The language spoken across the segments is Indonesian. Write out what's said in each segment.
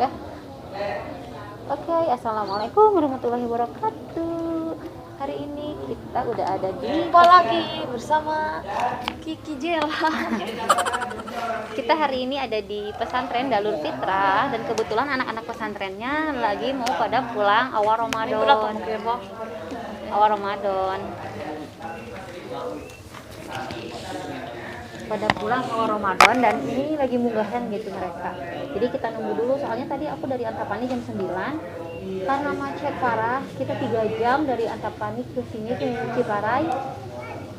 Ya. Oke, assalamualaikum warahmatullahi wabarakatuh. Hari ini kita udah ada di Jumpa lagi bersama Kiki Jela. Kita hari ini ada di pesantren Dalur Fitrah dan kebetulan anak-anak pesantrennya lagi mau pada pulang awal Ramadan. Awal Ramadan. Pada pulang awal Ramadan dan ini lagi munggahan gitu mereka. Jadi kita nunggu dulu soalnya tadi aku dari Antapani jam 9. Karena macet parah, kita 3 jam dari Antapani ke sini ke Ciparai.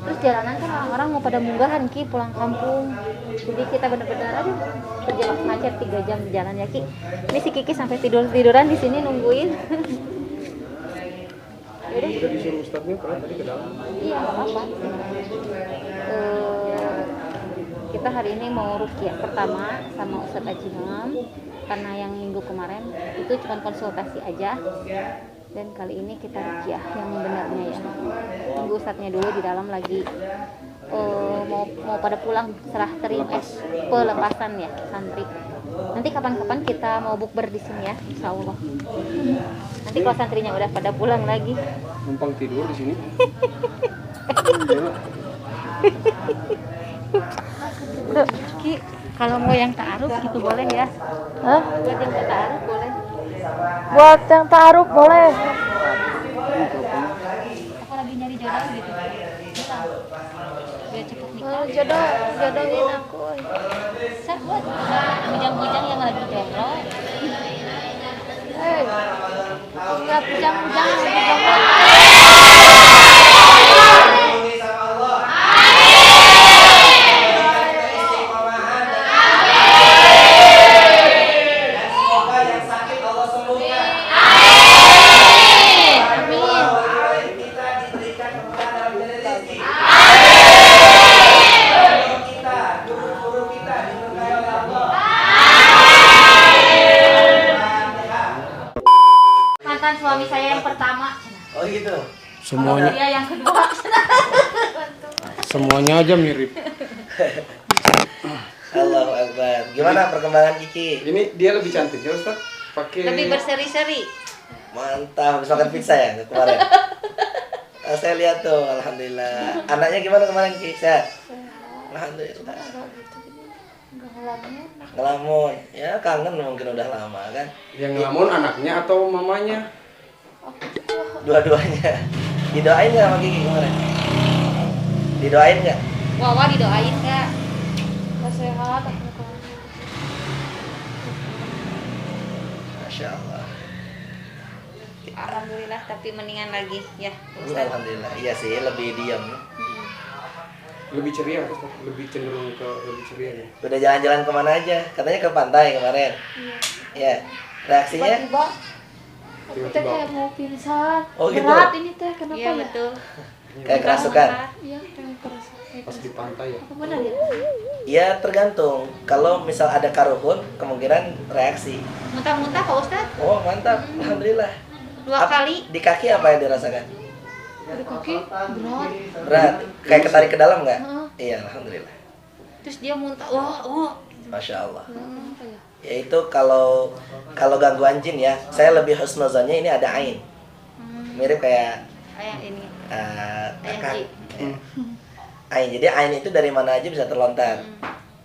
Terus jalanan kan orang-orang mau pada munggahan Ki pulang kampung. Jadi kita benar-benar aduh terjebak macet 3 jam di jalan ya Ki. Ini si Kiki sampai tiduran di sini nungguin. Udah disuruh ustadznya pernah tadi ke dalam. Iya, nggak apa-apa. Kita hari ini mau ruqyah pertama sama Ustadz Ajiham karena yang minggu kemarin itu cuma konsultasi aja dan kali ini kita ruqyah yang benarnya ya. Tunggu Ustadznya dulu di dalam lagi mau pada pulang serah terima pelepasan ya santri. Nanti kapan-kapan kita mau bukber di sini ya, insya Allah. Nanti kalau santrinya udah pada pulang lagi. Numpang tidur di sini. Bro, Ki, kalau mau yang ta'aruf gitu boleh ya? Hah? Buat yang ta'aruf boleh. Buat yang ta'aruf boleh. Aku lagi nyari jodoh gitu. Bisa. Biar cepet nikah. Jodohin aku. Bisa buat bujang-bujang yang lagi jomblo. Enggak bujang-bujang. Mantan suami saya yang pertama. Oh gitu. Semuanya Dia yang kedua. semuanya aja mirip. Allahu Akbar. Gimana perkembangan Kiki? Ini dia lebih cantik ya Ustaz? Pakai Lebih berseri-seri. Mantap, habis makan pizza ya kemarin. Saya lihat tuh, alhamdulillah. Anaknya gimana kemarin Kiki? Sehat? Alhamdulillah. Ngelamun. Ya kangen mungkin udah lama kan. yang ngelamun anaknya atau mamanya? Dua-duanya. Didoain nggak sama Kiki kemarin? Didoain nggak? Wawa didoain nggak? Sehat. Masya Allah. Alhamdulillah, tapi mendingan lagi ya. Ustaz. Alhamdulillah. Iya sih, lebih diam. Lebih ceria Ustaz, lebih cenderung ke lebih ceria ya. Udah jalan-jalan kemana aja? Katanya ke pantai kemarin. Iya. Reaksinya? Tiba-tiba aku teh kayak mau pingsan. Oh, gitu? Berat ini teh kenapa Iya ya? betul. Kayak kerasukan? Iya, kayak keras. Pas di pantai ya. Apa benar ya? Ya tergantung. Kalau misal ada karuhun, kemungkinan reaksi. Muntah-muntah Pak Ustaz? Oh mantap, alhamdulillah. 2 kali. Di kaki apa yang dirasakan? Dari kaki berat. Berat. Kayak ketarik ke dalam nggak? Heeh. Iya, alhamdulillah. Terus dia muntah. Wah. Masya Allah. Apa ya? Yaitu kalau gangguan jin ya, saya lebih husnuzonnya ini ada ain. Mirip kayak Kayak ini. akak. Ain. Ya. Ain. Jadi ain itu dari mana aja bisa terlontar.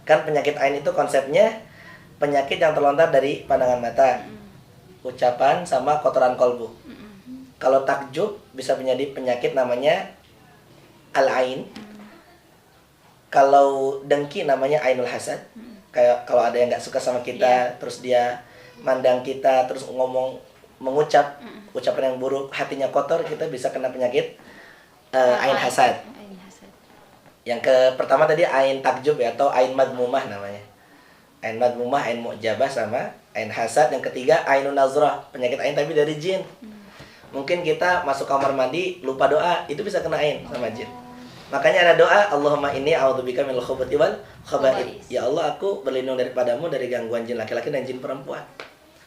Kan penyakit ain itu konsepnya penyakit yang terlontar dari pandangan mata, ucapan sama kotoran kolbu. Kalau takjub bisa menjadi penyakit namanya al-ain. Kalau dengki namanya ainul hasad. Kayak kalau ada yang nggak suka sama kita, terus dia mandang kita, terus mengucap ucapan yang buruk, hatinya kotor, kita bisa kena penyakit ain hasad. Ain hasad. Yang pertama tadi ain takjub ya, atau ain madmumah namanya. Ain madmumah, ain mu'jabah sama ain hasad. Yang ketiga ainun nazrah, penyakit ain tapi dari jin. Mungkin kita masuk kamar mandi lupa doa, itu bisa kena ain sama jin. Makanya ada doa, Allahumma inni a'udzubika minal khubuthi wal khaba'ith. Ya Allah, aku berlindung daripadamu dari gangguan jin laki-laki dan jin perempuan.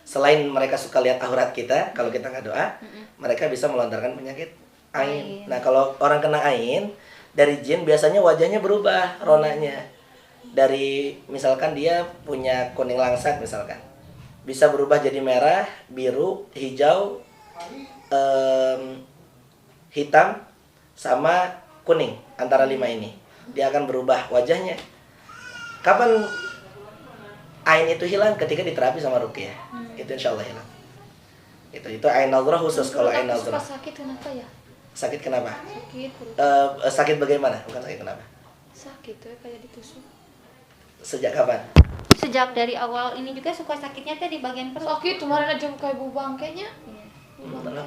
Selain mereka suka lihat aurat kita, kalau kita nggak doa, mereka bisa melontarkan penyakit ain. Nah, kalau orang kena ain dari jin biasanya wajahnya berubah ronanya. Dari misalkan dia punya kuning langsat misalkan. bisa berubah jadi merah, biru, hijau, hitam, sama kuning. Antara 5 ini dia akan berubah wajahnya. Kapan ain itu hilang? Ketika diterapi sama ruqyah. Itu insya Allah hilang. Itu ain nazrah khusus. Kalau ain Aku suka nazrah sakit kenapa ya? sakit kenapa? Sakit perut. Sakit bagaimana? Bukan sakit kenapa? Sakit tuh kayak ditusuk. Sejak kapan? Sejak dari awal ini juga suka sakitnya teh di bagian perut. Sakit kemarin aja kayak bubang kayaknya.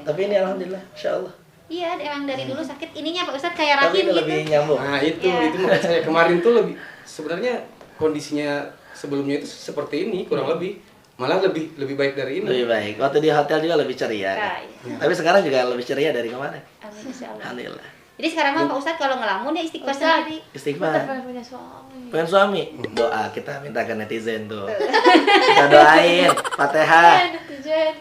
Tapi ini alhamdulillah, insya Allah. Iya, emang dari dulu sakit ininya Pak Ustadz kayak Tapi rahim ini gitu. lebih nyambung. Nah itu Iya. itu maksud saya kemarin tuh lebih sebenarnya kondisinya sebelumnya itu seperti ini kurang lebih, malah lebih baik dari ini. Lebih baik. Waktu di hotel juga lebih ceria. Nah, iya. Tapi sekarang juga lebih ceria dari kemarin. Amin insya Allah. Alhamdulillah. Jadi sekarang mah Pak Ustadz kalau ngelamun ya istighfar Ustadz. sendiri. Bener Istighfar. pengen punya suami. Pengen suami? Doa kita minta ke netizen tuh. Kita doain, Fatihah. Netizen.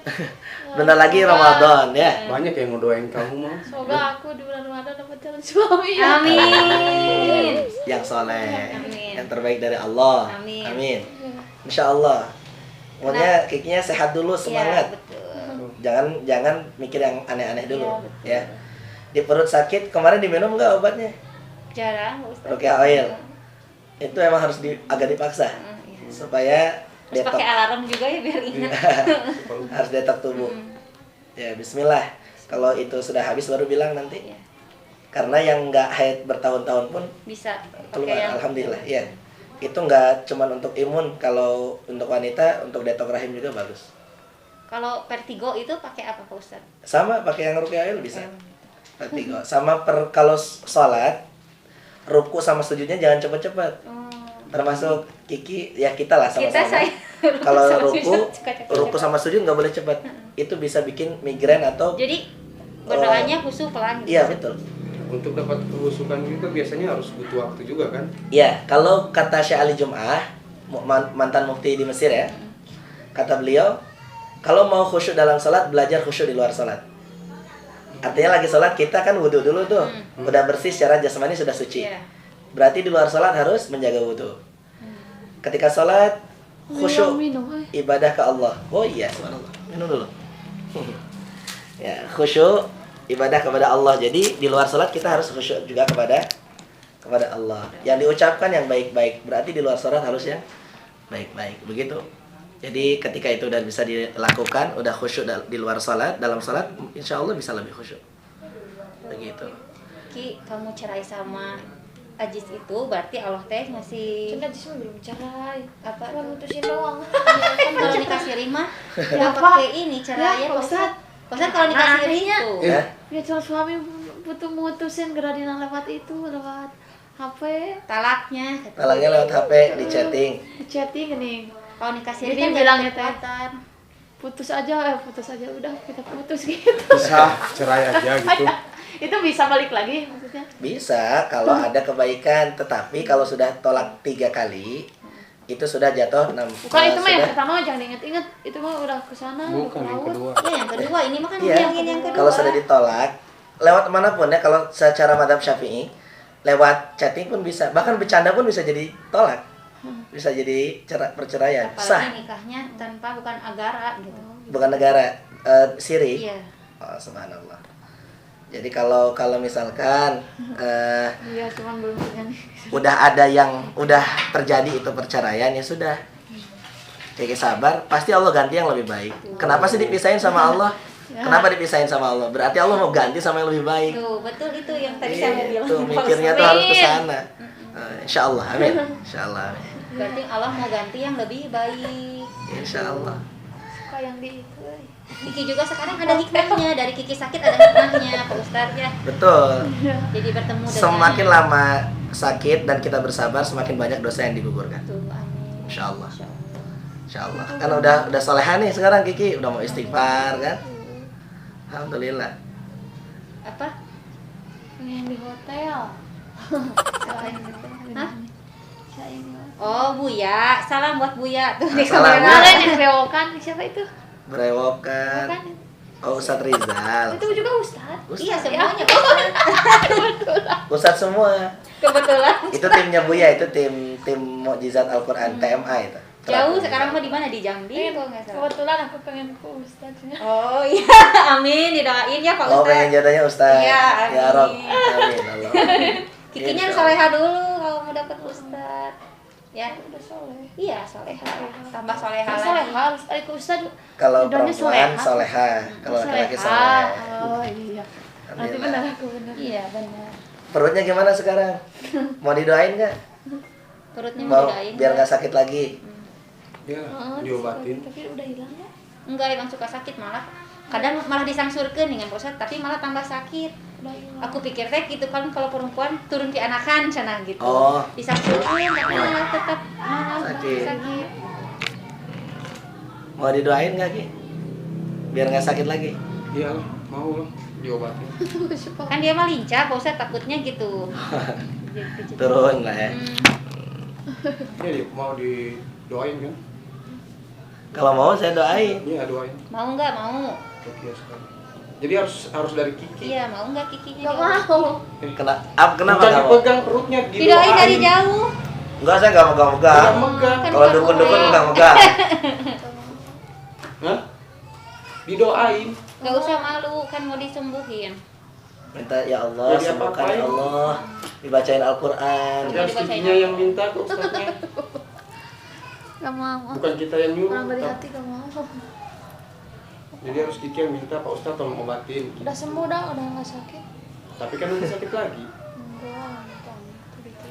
Bentar lagi Ramadan ya. Banyak yang ngedoain kamu mah. Semoga aku di bulan Ramadan dapat calon suami ya. Amin. Yang soleh, Amin. yang terbaik dari Allah. Amin. Amin. Insya Allah. Pokoknya kikinya sehat dulu, Iya, semangat. betul. Jangan mikir yang aneh-aneh dulu, Iya, betul. ya. Di perut sakit kemarin diminum nggak obatnya? Jarang Pak Ustadz. Ruqyah oil. Itu emang harus agak dipaksa Iya. supaya Terus detok, pakai alarm juga ya biar ingat. harus detok tubuh. Ya Bismillah. Kalau itu sudah habis baru bilang nanti. Iya. Karena yang nggak haid bertahun-tahun pun Bisa keluar, pakai yang alhamdulillah. Ya. Itu nggak cuman untuk imun, kalau untuk wanita untuk detok rahim juga bagus. Kalau vertigo itu pakai apa Pak Ustadz? Sama pakai yang ruqyah oil bisa. Vertigo. Sama kalau sholat ruku sama sujudnya jangan cepat-cepat. Termasuk Kiki ya kita lah Kita sama-sama. saya Kalau sama ruku sujud suka cepet-cepet. ruku sama sujud nggak boleh cepat. Itu bisa bikin migrain atau Jadi berdoanya khusyuk pelan. iya betul. Untuk dapat kehusukan juga biasanya harus butuh waktu juga kan. Ya, kalau kata Syekh Ali Jum'ah, mantan mufti di Mesir ya, kata beliau, kalau mau khusyuk dalam sholat, belajar khusyuk di luar sholat. Artinya lagi sholat kita kan wudhu dulu tuh, udah bersih secara jasmani sudah suci. Iya. Berarti di luar sholat harus menjaga wudhu. Ketika sholat, khusyuk Minum, ibadah ke Allah. Oh iya, subhanallah. Minum dulu. Ya, khusyuk ibadah kepada Allah. Jadi di luar sholat kita harus khusyuk juga kepada Allah. Yang diucapkan yang baik-baik. Berarti di luar sholat harus yang baik-baik. Begitu. Jadi ketika itu udah bisa dilakukan, udah khusyuk di luar sholat, dalam sholat, insya Allah bisa lebih khusyuk. Begitu. Ki, kamu cerai sama Ajis itu berarti Allah teh masih Cuma Jisma belum cerai. apa? Cuma mutusin doang. Kan kalau nikah siri mah Ya, nggak Pak. pakai ini cerai ya Ya, Pak Ustadz. Ustadz. Pak Ustadz kalau nikah Nah, siri anehnya. itu. Ya? Ya calon suami butuh mutusin geradina lewat itu, lewat HP, Talaknya. Talangnya lewat HP, di chatting. di chatting nih. Kalau nikah siri Jadi kan bilangnya nggak ada teh. kekuatan. Putus aja udah kita putus gitu. Bisa cerai aja gitu. Itu bisa balik lagi maksudnya. Bisa kalau ada kebaikan, tetapi kalau sudah tolak 3 kali, itu sudah jatuh 6. Bukan itu mah yang pertama jangan inget-inget, itu mah udah kesana, udah Bukan ke yang laut. kedua. Ya yang kedua ini mah kan Iya, bilangin yang kedua. kalau sudah ditolak, lewat manapun ya, kalau secara madhab Syafi'i, lewat chatting pun bisa, bahkan bercanda pun bisa jadi tolak, bisa jadi perceraian, Apalagi sah, nikahnya tanpa bukan agara gitu. bukan negara siri. Iya. Oh, subhanallah. Jadi kalau misalkan Iya, cuman belum punya nih. udah ada yang udah terjadi itu perceraian, ya sudah. Jadi sabar, pasti Allah ganti yang lebih baik. Kenapa sih dipisahin sama Allah? Kenapa dipisahin sama Allah? Berarti Allah mau ganti sama yang lebih baik. Tuh, betul itu yang tadi saya mau bilang. Tuh, mikirnya tuh harus ke sana. Insya Allah, amin. Insya Allah, amin. Berarti Allah mau ganti yang lebih baik. Insya Allah. Suka yang di itu. Kiki juga sekarang ada hikmahnya, dari Kiki sakit ada hikmahnya Pak Ustadz ya. Betul. Jadi bertemu dengan Semakin lama sakit dan kita bersabar, semakin banyak dosa yang digugurkan. Tuh, amin. Insya Allah. Insya Allah. Insya Allah. Kan udah soleha nih sekarang Kiki, udah mau istighfar kan? Alhamdulillah. Apa? Yang di hotel. Hah? Saya ini. Oh, Buya. Salam buat Buya. Tuh di Salam, kamera. Buya. Kemarin yang rewokan siapa itu? Berewokan. Kan? Oh, Ustadz Rizal. Itu juga Ustad. Iya, Ustadz. semuanya. Ustadz semua. Kebetulan. Itu timnya Buya, itu tim Mukjizat Al-Quran, TMA itu. Jauh sekarang mah di mana? Di Jambi kok nggak salah. Kebetulan aku pengen ke Ustadznya. Oh iya, amin didoain ya Pak Oh, pengen Ustadz. jodohnya Ustaz. Iya, Ya amin. Rob. Amin Allah. Kikinya Insya soleha dulu kalau mau dapet Ustadz. Ya, Udah soleh. iya soleha. Tambah soleha Soleh lagi. harus ke Ustadz. Kalau Jodohnya perempuan soleha. soleha, kalau laki-laki Soleha. soleh. Oh iya. Nanti Alhamdulillah. benar aku benar. Iya benar. Perutnya gimana sekarang? Mau didoain nggak? Perutnya mau Mau didoain. biar nggak sakit lagi. Ya, Oh, diobatin. tapi udah hilang ya. Enggak, emang suka sakit malah. Kadang malah disangsurkeun dengan Pak Ustadz, tapi malah tambah sakit. Udah hilang. Aku pikir teh gitu kan kalau perempuan turun ke anakan cenah gitu. Oh. Disangsurkeun tapi malah tetap malah Sakit. sakit. Mau didoain nggak Ki? Biar nggak sakit lagi. Iya lah, mau lah diobatin. Kan dia mah lincah, Pak Ustadz takutnya gitu. Turun lah ya. Iya, mau didoain kan? Kalau mau saya doain. Iya, doain. Mau nggak? Mau. Rukiah sekali. Jadi harus dari Kiki. Iya, mau nggak kikinya? Gak mau. Kenapa Bukan nggak mau? dipegang perutnya, Didoain dari jauh. Enggak, saya nggak megang-megang. Udah megang. Kan Kalau bukan dukun-dukun boleh. megang-megang. Hah? Didoain. Nggak usah malu, kan mau disembuhin. Minta ya Allah, Jadi sembuhkan apa-apain. ya Allah. Dibacain Al-Qur'an. Tapi harus Kikinya yang minta ke Ustaznya. Gak mau. Bukan kita yang nyuruh. Orang dari hati gak mau. Jadi harus Kiki yang minta, Pak Ustadz tolong obatin. Udah sembuh dah, udah gak sakit. Tapi kan nanti sakit lagi. Enggak, enggak. Gitu.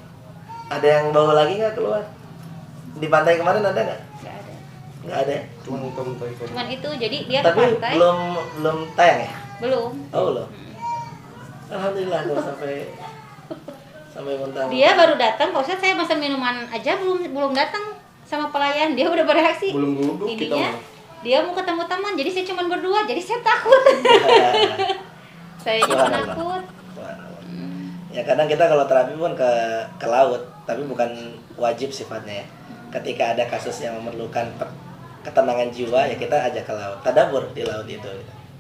Ada yang bawa lagi nggak keluar? Di pantai kemarin ada nggak? Nggak ada. Nggak ada. Cuma muntah-muntah itu. Cuman itu, jadi dia ke Tapi pantai. belum tayang ya? Belum. Oh belum. Alhamdulillah kalau sampai muntah. Dia baru datang, Pak Ustadz saya pesan minuman aja belum datang sama pelayan. Dia udah bereaksi. Belum duduk kita Ininya, mah. dia mau ketemu teman, jadi saya cuma berdua, jadi saya takut. Saya juga Subhanallah. takut. Ya kadang kita kalau terapi pun ke laut, tapi bukan wajib sifatnya ya. Ketika ada kasus yang memerlukan ketenangan jiwa ya kita ajak ke laut. Tadabur di laut itu.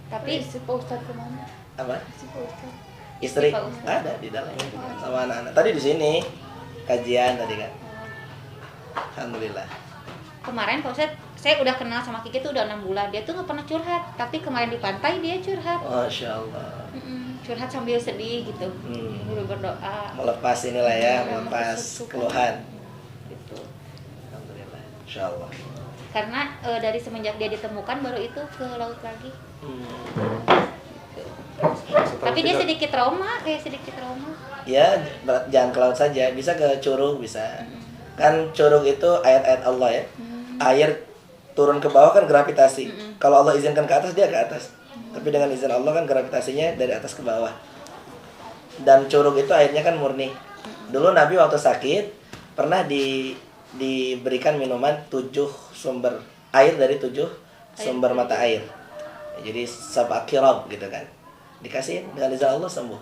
Tapi Si Pak Ustadz kemana? Apa? Si Pak Ustadz. Istri Pak Ustadz. ada di dalam sama anak-anak. Tadi di sini kajian tadi kan. Alhamdulillah. kemarin Pak Ustadz, saya udah kenal sama Kiki tuh udah 6 bulan. Dia tuh nggak pernah curhat, tapi kemarin di pantai dia curhat. Masya Allah. Curhat sambil sedih gitu. Sambil berdoa Melepas inilah ya, Iya, melepas melepas keluhan. gitu. Alhamdulillah. Insya Allah. Karena dari semenjak dia ditemukan baru itu ke laut lagi. Tapi dia sedikit trauma, sedikit trauma. Ya, jangan ke laut saja, bisa ke curug bisa. Kan curug itu ayat-ayat Allah ya. Air turun ke bawah kan gravitasi. Kalau Allah izinkan ke atas dia ke atas. Tapi dengan izin Allah kan gravitasinya dari atas ke bawah. Dan curug itu airnya kan murni. Dulu Nabi waktu sakit pernah diberikan minuman 7 sumber air dari 7 sumber mata air. Jadi sab'akirab gitu kan. Dikasih dengan izin Allah sembuh.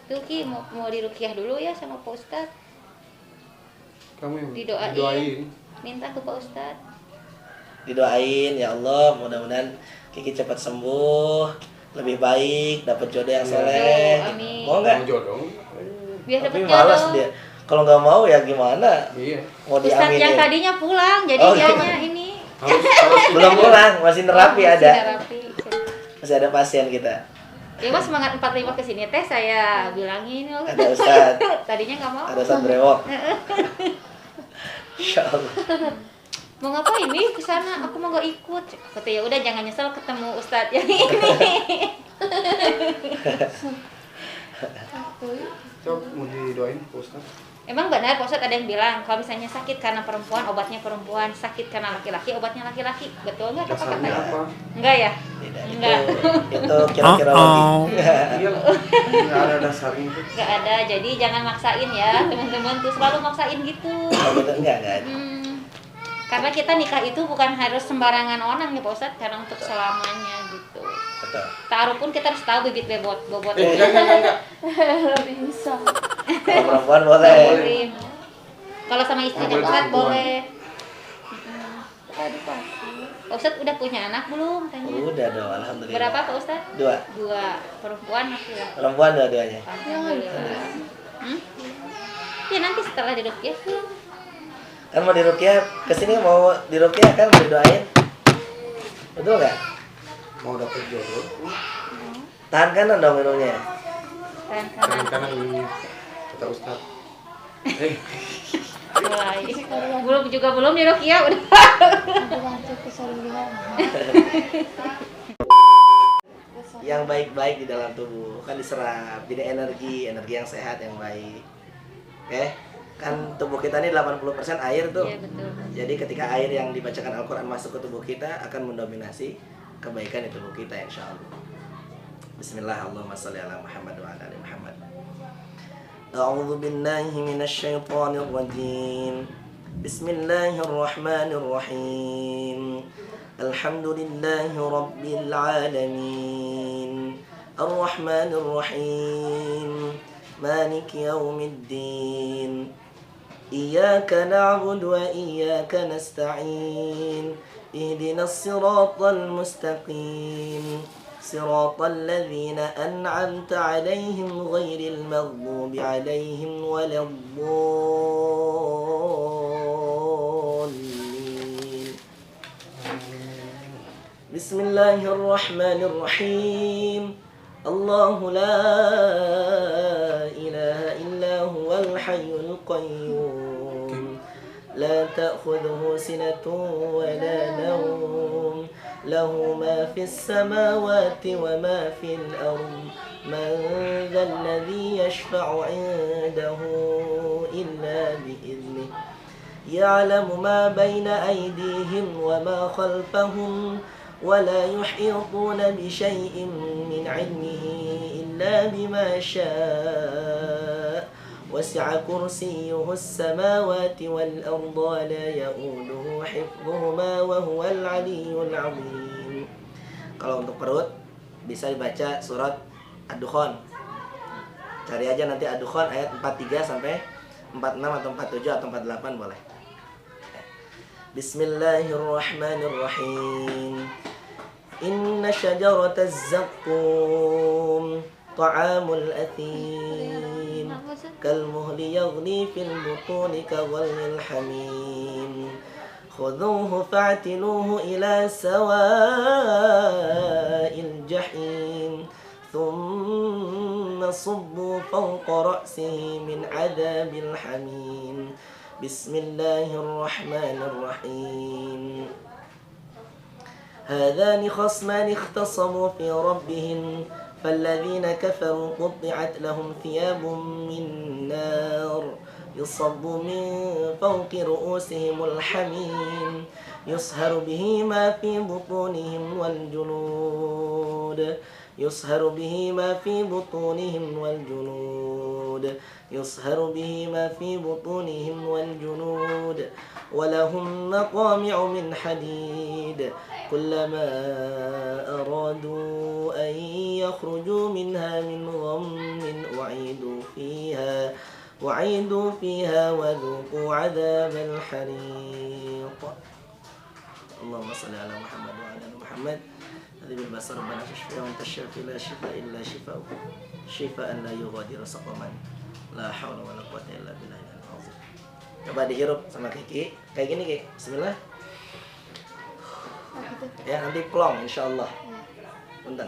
Tuh Ki mau dirukiah dulu ya sama Pak Ustadz. Kamu yang Didoain. Minta ke Pak Ustadz. Didoain ya Allah, mudah-mudahan Kiki cepat sembuh, lebih baik, dapat jodoh yang soleh. Amin. Mau nggak? Mau jodoh? Biar Tapi dapat malas jodoh. dia. Kalau nggak mau ya gimana? Iya. Mau Ustadz yang diaminin? tadinya pulang, jadi Oh, dianya ini. Harus Belum pulang, masih nerapi Masih ada. terapi. Masih ada pasien kita. Ya mas semangat 45 kesini teh saya bilangin loh. Ada Ustadz. Tadinya nggak mau. Ada Ustadz brewok. Insya Allah. Mau ngapain nih ke sana? Aku mau gak ikut. Kata ya udah jangan nyesel ketemu Ustadz yang ini. Coba mau didoain Pak Ustadz. Emang benar Pak Ustadz ada yang bilang kalau misalnya sakit karena perempuan obatnya perempuan, sakit karena laki-laki obatnya laki-laki. Betul nggak Dasarnya kata-katanya? apa? Enggak ya? Tidak, Enggak. itu kira-kira lagi. Iya lah. Nggak ada dasarnya itu. Enggak ada. Jadi jangan maksain ya teman-teman tuh selalu maksain gitu. Oh, betul enggak ada. Karena kita nikah itu bukan harus sembarangan orang ya Pak Ustadz, karena untuk selamanya gitu. Betul. Taruh pun kita harus tahu bibit bobot. Enggak. Bisa. Kalau perempuan boleh. Boleh. Kalau sama istrinya Boleh Pak Ustadz perempuan. boleh. Tadi pasti. Pak Ustadz udah punya anak belum? Tanya. Udah dong, alhamdulillah. Berapa Pak Ustadz? 2. 2 perempuan laki-laki. Perempuan dua-duanya. Alhamdulillah. Ya nanti setelah dirukiah pulang. Kan mau diruqyah, kesini mau diruqyah kan mau didoain. Betul nggak? Mau dapet jodoh, Tahan kanan dong minumnya. Tangan kanan kanan kanan ini kata Ustaz. mulai. Belum di Rukia udah. Yang baik-baik di dalam tubuh kan diserap, jadi energi yang sehat yang baik. Oke? Kan tubuh kita ini 80% air tuh. Iya betul. Jadi ketika air yang dibacakan Al-Quran masuk ke tubuh kita akan mendominasi kebaikan di tubuh kita insya Allah. Bismillah, Allahumma sholli ala Muhammad wa ala ali Muhammad. A'udzu billahi minasyaitonir rajim. Bismillahirrahmanirrahim. Alhamdulillahi rabbil alamin. Ar-Rahmanir Rahim. Maliki yaumiddin. إياك نعبد وإياك نستعين اهدنا الصراط المستقيم صراط الذين أنعمت عليهم غير المغضوب عليهم ولا الضالين بسم الله الرحمن الرحيم الله لا إله إلا هو الحي القيوم لا تأخذه سنة ولا نوم له ما في السماوات وما في الأرض من ذا الذي يشفع عنده إلا بإذنه يعلم ما بين أيديهم وما خلفهم ولا يحيطون بشيء من علمه إلا بما شاء وسع كرسيه السماوات والأرض ولا يؤوده حفظهما وهو العلي العظيم. Kalau untuk perut bisa dibaca surat Ad-Dukhan. Cari aja nanti Ad-Dukhan ayat 43 sampai 46 atau 47 atau 48 boleh. Bismillahirrahmanirrahim. Inna syajarataz zaqqum ta'amul athim كالمهل يغلي في البطون كغلي الحميم خذوه فاعتلوه إلى سواء الجحيم ثم صبوا فوق رأسه من عذاب الحميم بسم الله الرحمن الرحيم هذان خصمان اختصموا في ربهم فالذين كفروا قطعت لهم ثياب من نار يصب من فوق رؤوسهم الحميم يصهر به ما في بطونهم والجلود يصهر به ما في بطونهم والجلود يصهر به ما في بطونهم والجلود ولهم مقامع من حديد كلما أرادوا أن يخرجوا منها من غم أعيدوا فيها وذوقوا عذاب الحريق اللهم صل على محمد وعلى آل محمد هذه بالبصر ربنا تشفي وأنت الشافي لا شفاء إلا شفاء شفاء لا يغادر سقما لا حول ولا قوة إلا بالله العظيم. Coba dihirup sama Kiki kayak gini Kiki. Bismillah. Ya nanti plong insyaallah. Punten.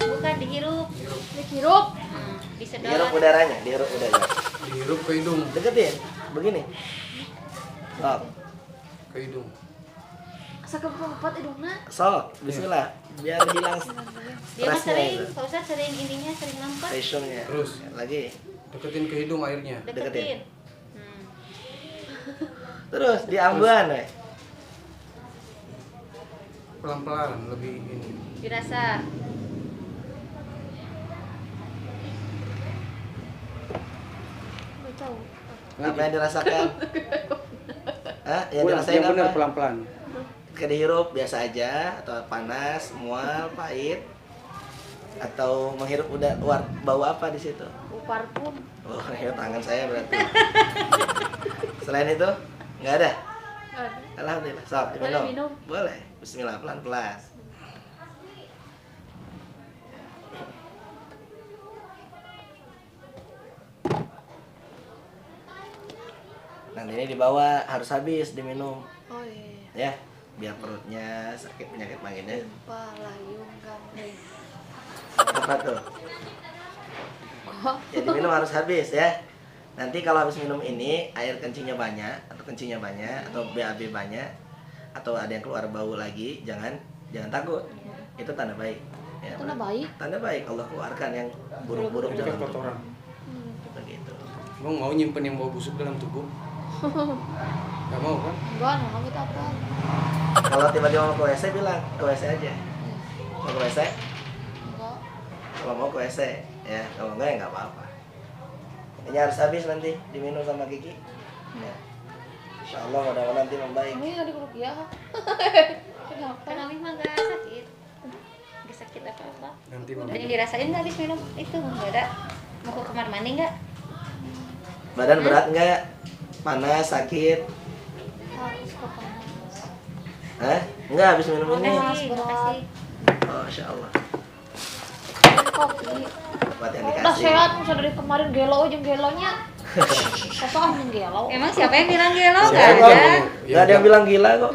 Bukan dihirup. Dihirup. Disedot. Dihirup udaranya, dihirup udaranya. Dihirup ke hidung, Deketin, begini. Sok, ke hidung. Asa keempat hidungna. sok, bismillah. Biar hilang Dia mah stresnya sering, itu. Pak Ustadz sering ininya, sering ngempet. Pressure-nya. Terus. Lagi. Deketin ke hidung airnya. Deketin. Terus diamban we. Pelan-pelan lebih ini. Dirasa. Nggak tahu. Apa yang dirasakan? Hah? Yang Ulang, dirasain yang benar apa? pelan-pelan. Ke dihirup biasa aja atau panas, mual, pahit atau menghirup bau apa di situ? Parfum. Oh, ya tangan saya berarti. Selain itu nggak ada. Ada. Alhamdulillah. Sok, Boleh diminum. minum? Boleh. Bismillah pelan-pelan. Nanti ini dibawa harus habis diminum Oh iya. ya, biar perutnya sakit penyakit maginnya. Limpa, layung, gambling. Apa tuh? Ya diminum harus habis ya. Nanti kalau habis minum ini air kencingnya banyak atau BAB banyak atau ada yang keluar bau lagi, jangan takut. Itu tanda baik. Ya, Tanda baik? Tanda baik Allah keluarkan yang buruk-buruk Itu kan dalam tubuh. kotoran. Begitu. Emang mau nyimpen yang bau busuk dalam tubuh? Gak mau kan? Enggak, nggak itu apa? Kalau tiba-tiba mau ke WC bilang ke WC aja. Mau ke WC? Enggak. Kalau mau ke WC ya, kalau enggak ya nggak apa-apa. Ini harus habis nanti diminum sama Kiki. Ya. Insya Allah mudah-mudahan nanti membaik. Ini nggak dikerukiah. Kenapa? Kan Ami mah gak sakit. Gak sakit apa-apa. Nanti Dan mau. yang dirasain nggak habis minum itu nggak ada. Mau ke kamar mandi nggak? Badan berat nggak? Panas, sakit? Harus ke panas. Hah? Enggak habis minum ini. Makasih, makasih. Oh, Insya Allah. Dan kopi. Buat yang Udah dikasih. sehat, masa dari kemarin gelo aja gelonya. Apa yang gelo? Emang siapa yang bilang gelo? Siapa Gak yang ada. bilang? Nggak ada yang bilang gila kok.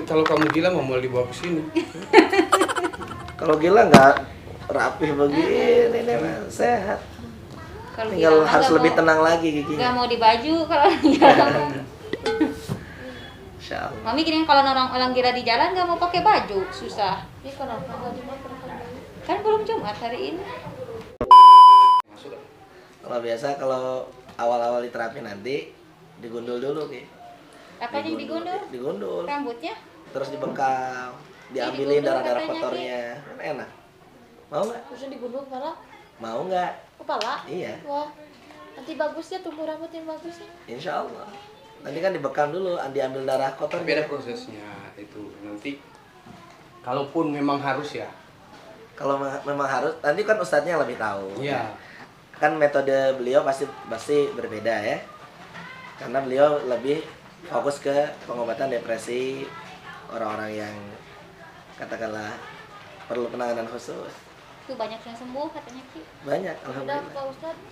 Kalau kamu gila mau mulai dibawa ke sini. Kalau gila nggak rapih begini, ini mah sehat. Kalau Tinggal gila mah harus nggak lebih mau- tenang lagi Kiki. Gak mau di baju kalau gila. Insya Allah. Mami kira kalau orang gila di jalan gak mau pakai baju, susah. Ini kenapa nggak dimakan? Kan belum Jumat hari ini. Masuk. Kalau biasa kalau awal-awal diterapi nanti digundul dulu Ki. Apa yang digundul? Digundul. Rambutnya? Terus dibekam, diambilin digundul darah-darah katanya, kotornya. Kan enak. Mau nggak? Terusnya digundul kepala? Mau nggak? Kepala? Iya. Wah, nanti bagus ya tumbuh rambut yang bagus ya. Insya Allah. Nanti kan dibekam dulu, diambil darah kotor. Tapi ada prosesnya itu nanti. Kalaupun memang harus ya. Kalau memang harus, nanti kan ustadznya yang lebih tahu. Iya. Kan metode beliau pasti berbeda ya. Karena beliau lebih fokus ke pengobatan depresi orang-orang yang katakanlah perlu penanganan khusus. Tuh banyak yang sembuh katanya Ki. Banyak, Udah alhamdulillah. Pak Ustadz.